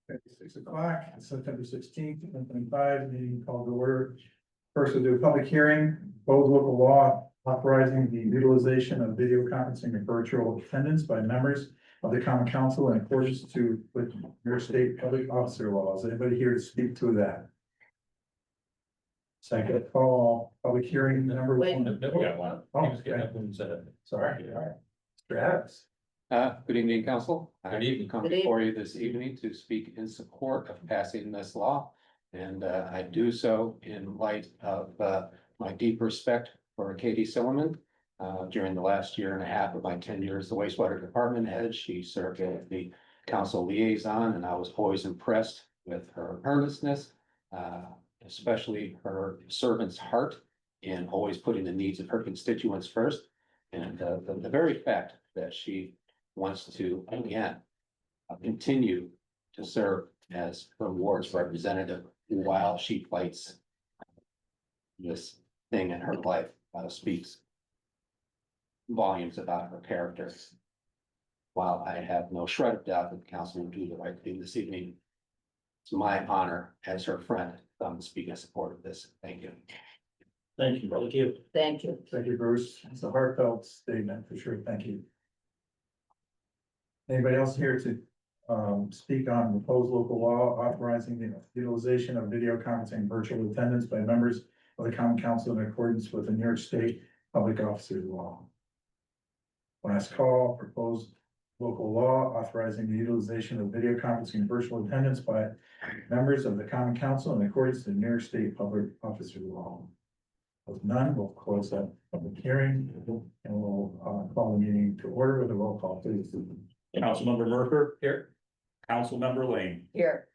Okay, 6 o'clock, September 16th, 2025, meeting called to order. First, we'll do a public hearing, proposed local law authorizing the utilization of video conferencing and virtual attendance by members of the common council in accordance with your state public officer laws. Anybody here to speak to that? Second call, public hearing number Wait. one. We got one. Oh, He was getting okay. up and said it. Sorry, all right. Mr. Adams. Good evening, council. Good evening. I come Good before you this evening to speak in support of passing this law. And I do so in light of my deep respect for Katie Silliman. During the last year and a half of my tenure as the wastewater department head, she served as the council liaison, and I was always impressed with her earnestness, especially her servant's heart in always putting the needs of her constituents first. And the very fact that she wants to, again, continue to serve as her ward's representative while she fights this thing in her life, speaks volumes about her character. While I have no shred of doubt that the council will do the right thing this evening, it's my honor as her friend to speak in support of this. Thank you. Thank you. Thank you. Thank you. Thank you, Bruce. It's a heartfelt statement for sure. Thank you. Anybody else here to speak on proposed local law authorizing the utilization of video conferencing and virtual attendance by members of the common council in accordance with the New York State Public Officers Law? Last call, proposed local law authorizing the utilization of video conferencing and virtual attendance by members of the common council in accordance with the New York State Public Officers Law. With none, we'll close that public hearing and we'll call the meeting to order with a roll call, please. Councilmember Merker. Here. Councilmember Lane. Here.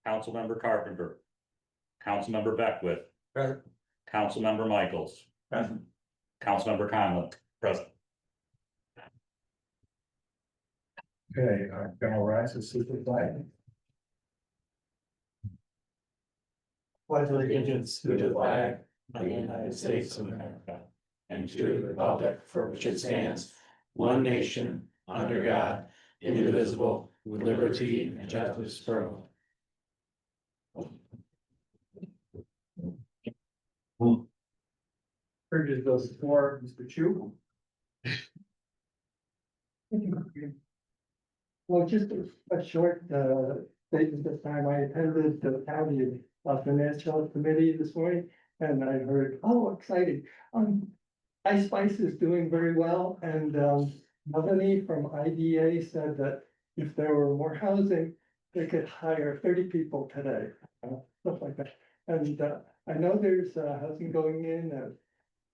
Councilmember Carpenter. Councilmember Beckwith. Present. Councilmember Michaels. Present. Councilmember Conlon. Present. Okay, I'm gonna rise to salute the flag. Pledge allegiance to the flag of the United States of America and to the republic for which it stands, one nation, under God, indivisible, with liberty and justice for all. Privilege goes before Mr. Chu. Well, just a short statement this time. I attended the county financial committee this morning and I heard, oh, exciting. Ice Spice is doing very well and Melanie from IDA said that if there were more housing, they could hire 30 people today, stuff like that. And I know there's housing going in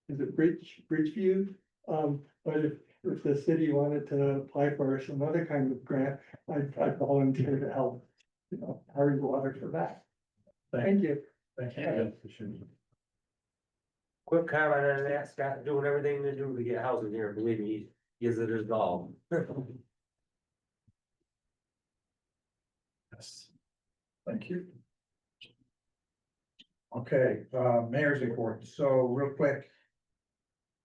is it Bridgeview? But if the city wanted to apply for some other kind of grant, I'd volunteer to help, carry water for that. Thank you. Thank you. Quick comment on that, Scott doing everything to do to get housing here, believe me, he gives it his all. Yes. Thank you. Okay, mayor's report. So real quick.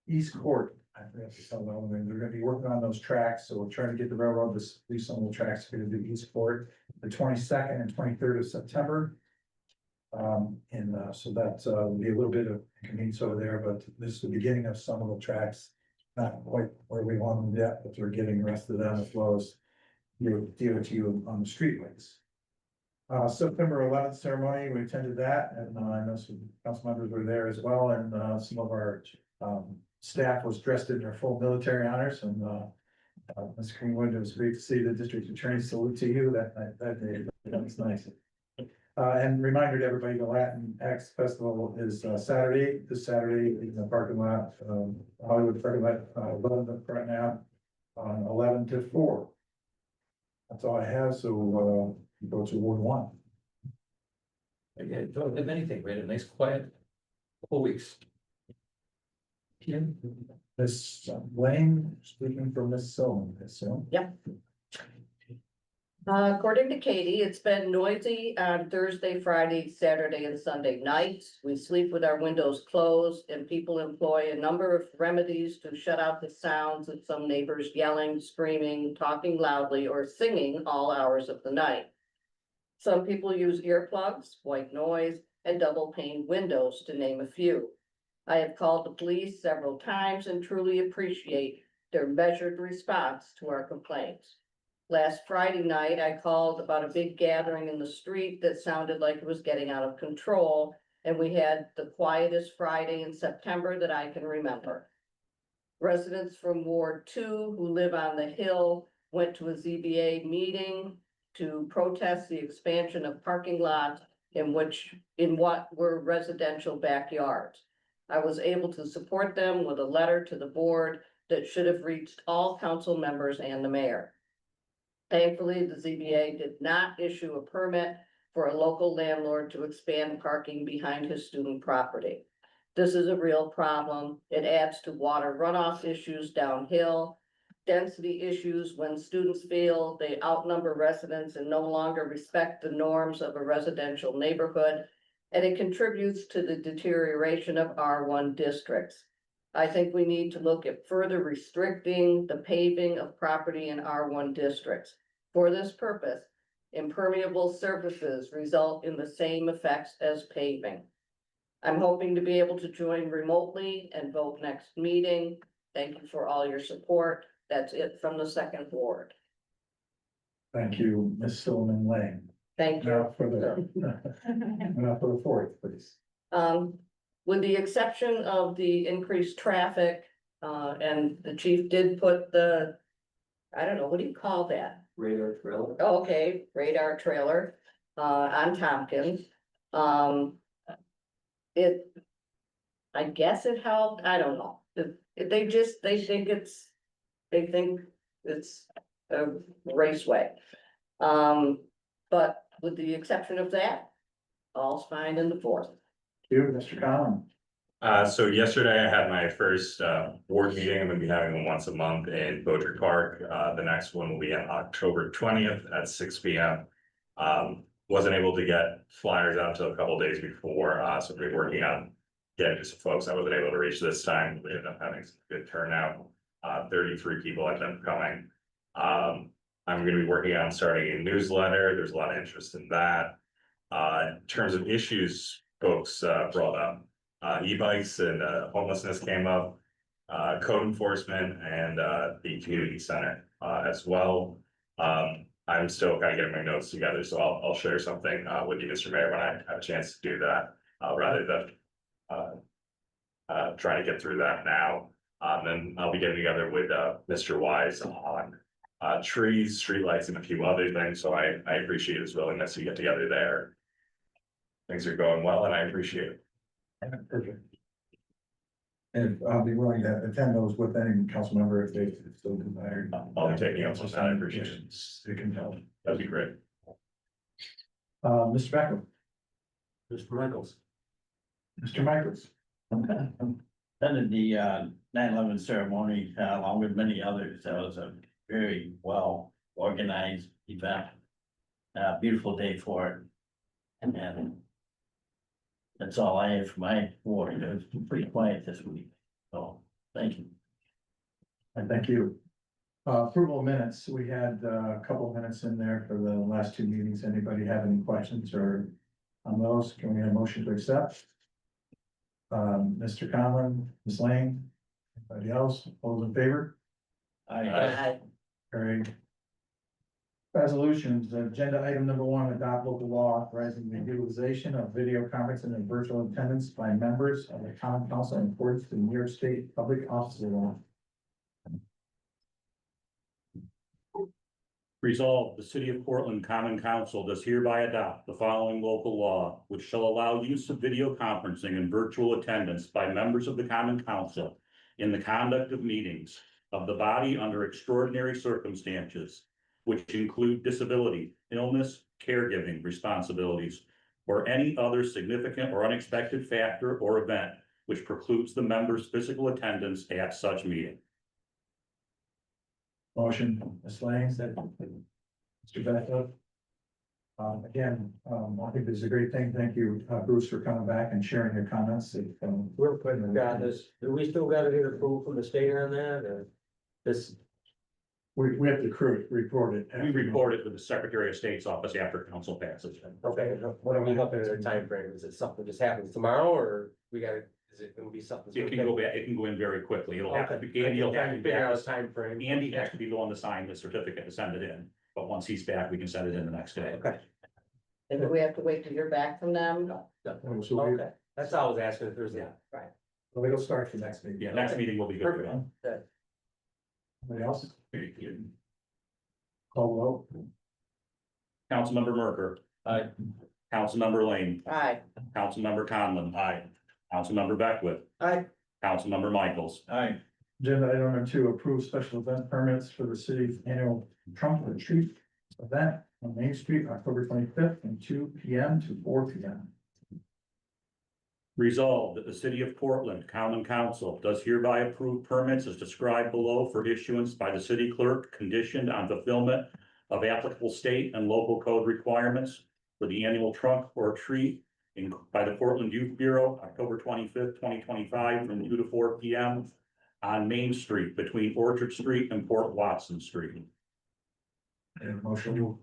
East Court, I forgot to tell them, they're gonna be working on those tracks, so we're trying to get the railroad to do some of the tracks, we're gonna do East Court, the 22nd and 23rd of September. So that will be a little bit of inconvenience over there, but this is the beginning of some of the tracks. Not quite where we want them yet, but we're getting the rest of them as well as your DOT on the streetlights. September 11th ceremony, we attended that, and I know some council members were there as well, and some of our staff was dressed in their full military honors, and Ms. Greenwood, it was great to see the district attorney salute to you that day. That was nice. And reminder to everybody, the Latin X Festival is Saturday, this Saturday in the parking lot, Hollywood parking lot, 11 right now, on 11 to 4. That's all I have, so go to Ward 1. Yeah, don't have anything. We had a nice quiet couple weeks. Miss Lane, speaking for Miss Sullivan, I assume. According to Katie, it's been noisy on Thursday, Friday, Saturday, and Sunday nights. We sleep with our windows closed and people employ a number of remedies to shut out the sounds of some neighbors yelling, screaming, talking loudly, or singing all hours of the night. Some people use earplugs, white noise, and double pane windows, to name a few. I have called the police several times and truly appreciate their measured response to our complaints. Last Friday night, I called about a big gathering in the street that sounded like it was getting out of control, and we had the quietest Friday in September that I can remember. Residents from Ward 2 who live on the hill went to a ZBA meeting to protest the expansion of parking lots in what were residential backyards. I was able to support them with a letter to the board that should have reached all council members and the mayor. Thankfully, the ZBA did not issue a permit for a local landlord to expand parking behind his student property. This is a real problem. It adds to water runoff issues downhill, density issues when students feel they outnumber residents and no longer respect the norms of a residential neighborhood, and it contributes to the deterioration of R1 districts. I think we need to look at further restricting the paving of property in R1 districts. For this purpose, impermeable surfaces result in the same effects as paving. I'm hoping to be able to join remotely and vote next meeting. Thank you for all your support. That's it from the second ward. Thank you, Ms. Silverman Lane. Thank you. Now for the, now for the fourth, please. With the exception of the increased traffic, and the chief did put the, I don't know, what do you call that? Radar trailer. Okay, radar trailer, on Tompkins. I guess it helped, I don't know. They think it's a raceway. But with the exception of that, all's fine in the fourth. You, Mr. Collins. So yesterday I had my first board meeting. I'm gonna be having one once a month in Beaudry Park. The next one will be on October 20th at 6 p.m. Wasn't able to get flyers out until a couple days before, so we're working on getting to some folks I wasn't able to reach this time. We ended up having some good turnout. 33 people ended up coming. I'm gonna be working on starting a newsletter. There's a lot of interest in that. In terms of issues folks brought up, e-bikes and homelessness came up, code enforcement and the community center as well. I'm still kind of getting my notes together, so I'll share something with you, Mr. Mayor, when I have a chance to do that, rather than trying to get through that now. Then I'll be getting together with Mr. Wise on trees, streetlights, and a few other things, so I appreciate his willingness to get together there. Things are going well, and I appreciate it. Perfect. And I'll be willing to attend those with any council member if they still desire. I'll be taking up on that, I appreciate it. They can help. That'd be great. Mr. Becker, Mr. Michaels. Mr. Michaels. Attended the 9/11 ceremony along with many others. That was a very well organized event. Beautiful day for it. And that's all I have for my ward. It was pretty quiet this week. So, thank you. And thank you. Approval of minutes, we had a couple of minutes in there for the last two meetings. Anybody have any questions or on those? Can we have a motion to accept? Mr. Conlon, Ms. Lane, anybody else? All those in favor? I Carried. Resolutions, agenda item number 1, adopt local law authorizing the utilization of video conferencing and virtual attendance by members of the common council in accordance to New York State Public Officer Law. Resolved, the city of Portland Common Council does hereby adopt the following local law, which shall allow use of video conferencing and virtual attendance by members of the common council in the conduct of meetings of the body under extraordinary circumstances, which include disability, illness, caregiving responsibilities, or any other significant or unexpected factor or event which precludes the member's physical attendance at such meeting. Motion, Ms. Lane, second. Mr. Becker. Again, I think this is a great thing. Thank you, Bruce, for coming back and sharing your comments. Real quick, got this, do we still gotta get approval from the state on that, or this? We have to record it. We record it with the Secretary of State's office after council passes. Okay, what are we looking at a time frame? Is it something that just happens tomorrow, or we gotta, is it gonna be something? It can go back, it can go in very quickly. It'll have to be, Andy will have to be Figure out a back. time frame. Andy has to be the one to sign the certificate to send it in, but once he's back, we can send it in the next day. Okay, And do we have to wait to hear back from them? okay, that's all I was asking, if there's a. Well, it'll start the next meeting. Yeah, next meeting will be good to go. Anybody else? Call vote. Councilmember Merker. Aye. Councilmember Lane. Aye. Councilmember Conlon. Aye. Councilmember Beckwith. Aye. Councilmember Michaels. Aye. Agenda item number 2, approve special event permits for the city's annual trunk or treat event on Main Street, October 25th, from 2 p.m. to 4 p.m. Resolved that the city of Portland Common Council does hereby approve permits as described below for issuance by the city clerk, conditioned on fulfillment of applicable state and local code requirements for the annual trunk or treat by the Portland Youth Bureau, October 25th, 2025, from 2 to 4 p.m. on Main Street between Orchard Street and Port Watson Street. And motion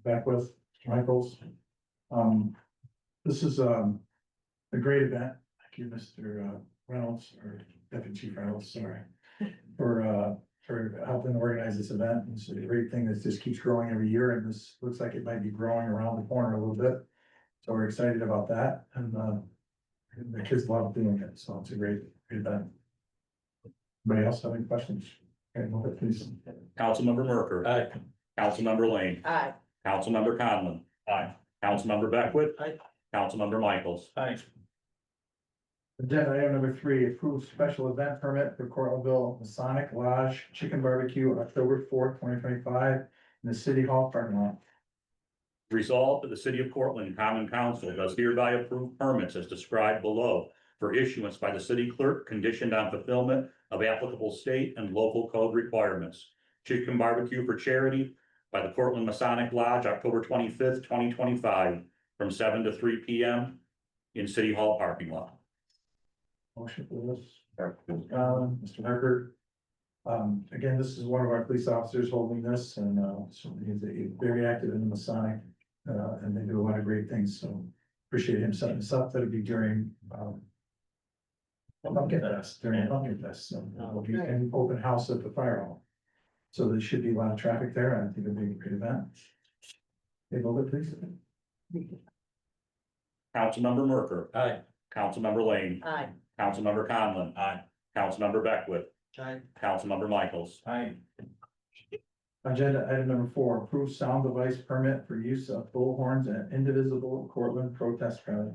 Beckwith, Michaels. This is a great event. Thank you, Mr. Reynolds, or Deputy Chief Reynolds, sorry, for helping organize this event. It's a great thing that just keeps growing every year, and this looks like it might be growing around the corner a little bit. So we're excited about that, and the kids love doing it, so it's a great event. Anybody else have any questions? Okay, move it, please. Councilmember Merker. Aye. Councilmember Lane. Aye. Councilmember Conlon. Aye. Councilmember Beckwith. Aye. Councilmember Michaels. Aye. Agenda item number 3, approve special event permit for Coralville Masonic Lodge Chicken Barbecue, October 4th, 2025, in the City Hall parking lot. Resolved that the city of Portland Common Council does hereby approve permits as described below for issuance by the city clerk, conditioned on fulfillment of applicable state and local code requirements. Chicken barbecue for charity by the Portland Masonic Lodge, October 25th, 2025, from 7 to 3 p.m. in City Hall parking lot. Motion for this. Mr. Harker. Again, this is one of our police officers holding this, and so he's very active in the Masonic, and they do a lot of great things, so appreciate him setting this up. That'll be during Pumpkin Fest, so it'll be an open house at the fire hall. So there should be a lot of traffic there, and I think it'll be a great event. Okay, vote please. Councilmember Merker. Aye. Councilmember Lane. Aye. Councilmember Conlon. Aye. Councilmember Beckwith. Aye. Councilmember Michaels. Aye. Agenda item number 4, approve sound device permit for use of bullhorns at Indivisible Cortland Protest Rally.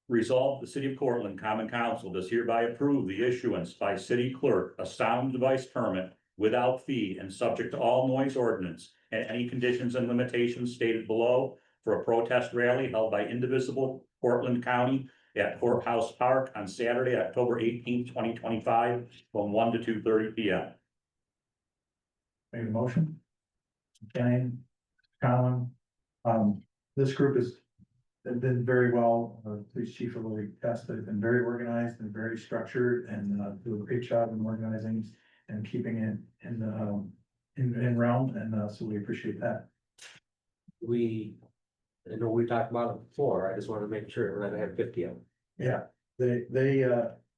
Resolved, the city of Cortland Common Council does hereby approve the issuance by city clerk a sound device permit without fee and subject to all noise ordinance and any conditions and limitations stated below for a protest rally held by Indivisible Portland County at Courthouse Park on Saturday, October 18th, 2025, from 1 to 2:30 p.m. Made a motion. Jane, Colin, this group has been very well, police chief of Lily Test, they've been very organized and very structured, and do a great job in organizing and keeping it in realm, and so we appreciate that. I know we talked about it before, I just wanted to make sure, we're not gonna have 50 of them. Yeah, they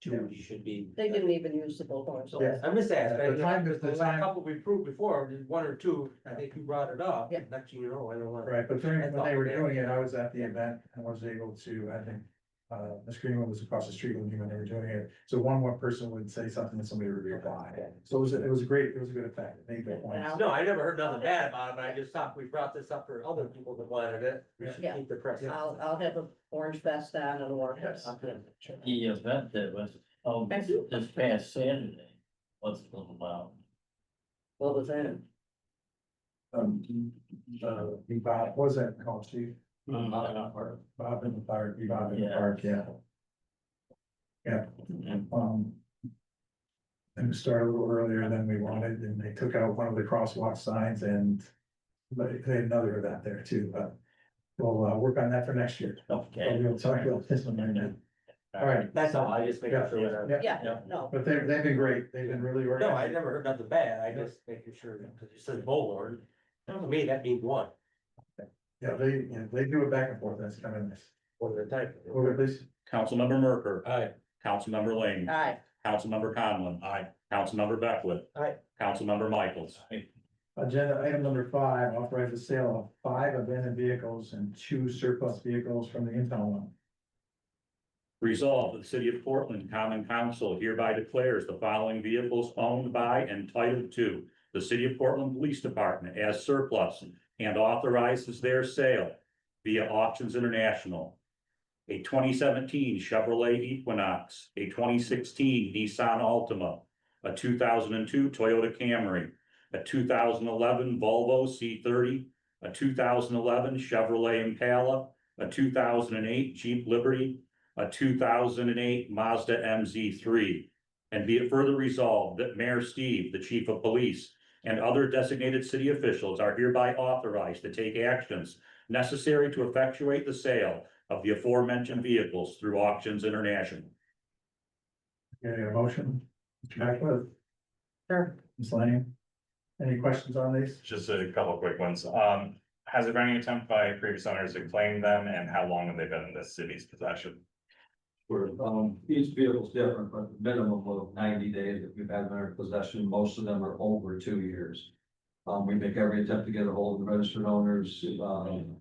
Two should be. They didn't even use the bullhorn, so. Yeah. I'm just asking, The time- because the the last time- couple we proved before, there's 1 or 2, I think you brought it up, Yeah. next thing you know, I don't want. right, but during, That's when they all were there. doing it, I was at the event and was able to, I think. Ms. Greenwood was across the street with me when they were doing it, so one more person would say something and somebody would reply, so it was a good effect, it made good points. No, I never heard nothing bad about it, but I just thought we brought this up for other people that wanted it, we should Yeah. keep the press. I'll have an orange vest on and a orange vest. The event that was, this past Saturday, what's it all about? What was that? Bob, what was that called, Chief? Bob in the park, Bob in the park, yeah. Yeah, and it started a little earlier than we wanted, and they took out one of the crosswalk signs, and they had another event there too, but we'll work on that for next year. Okay. We'll talk about this one right now. All right, That's all, I just make Yeah, sure. we're- yeah. Yeah, no, but they've been great, they've been really No, I organized. never heard nothing bad, I just making sure, because you said Bullard, to me, that means one, Yeah, they do it back and forth, that's kind of nice. one at a time. Over, please. Councilmember Merker. Aye. Councilmember Lane. aye, Councilmember Conlon. Aye. Councilmember Beckwith. Aye. Councilmember Michaels. Agenda item number 5, authorize the sale of 5 abandoned vehicles and 2 surplus vehicles from the impound lot. Resolved, that the city of Portland Common Council hereby declares the following vehicles owned by and titled to the city of Portland Police Department as surplus and authorizes their sale via Auctions International. A 2017 Chevrolet Equinox, a 2016 Nissan Altima, a 2002 Toyota Camry, a 2011 Volvo C30, a 2011 Chevrolet Impala, a 2008 Jeep Liberty, a 2008 Mazda MZ3. And be it further resolved that Mayor Steve, the Chief of Police, and other designated city officials are hereby authorized to take actions necessary to effectuate the sale of the aforementioned vehicles through Auctions International. Any motion? Mr. Beckwith, sure. Ms. Lane? Any questions on these? Just a couple quick ones. Has there been any attempt by previous owners to claim them and how long have they been in the city's possession? Each vehicle's different, but minimum of 90 days that we've had in our possession, most of them are over 2 years. We make every attempt to get a hold of the registered owners, Department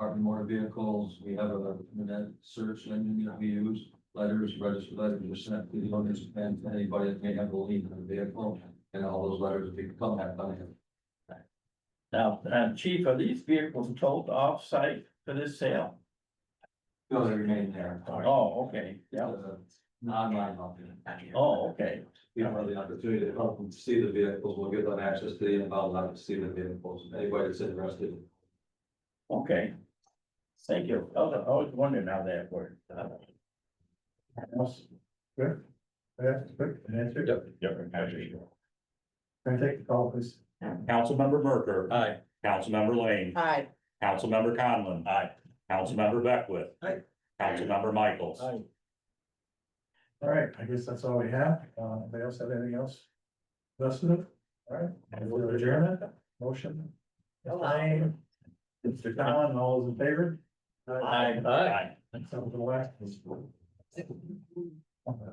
of Motor Vehicles, we have a internet search engine that we use. Registered letters are sent to the owners and anybody that may have a lien on the vehicle, and all those letters become back on him. Now, chief, are these vehicles towed off-site for this sale? No, they remain there. Oh, okay, yeah, Non-line option. oh, okay, We have the opportunity to help them see the vehicles, we'll give them access to the inbound line to see the vehicles, anybody that's interested. okay. Thank you, I was wondering how that worked. Else? Good? Yeah, quick, an answer? Yep. Can I take the call, please? Councilmember Merker. Aye. Councilmember Lane. Aye, Councilmember Conlon. Aye. Councilmember Beckwith. Aye. Councilmember Michaels. Aye. All right, I guess that's all we have. Anybody else have anything else? Rest of it? All right, and we'll adjourn it. Motion. Ms. Lane, Mr. Conlon, all those in favor? Aye. Aye. Some of the last.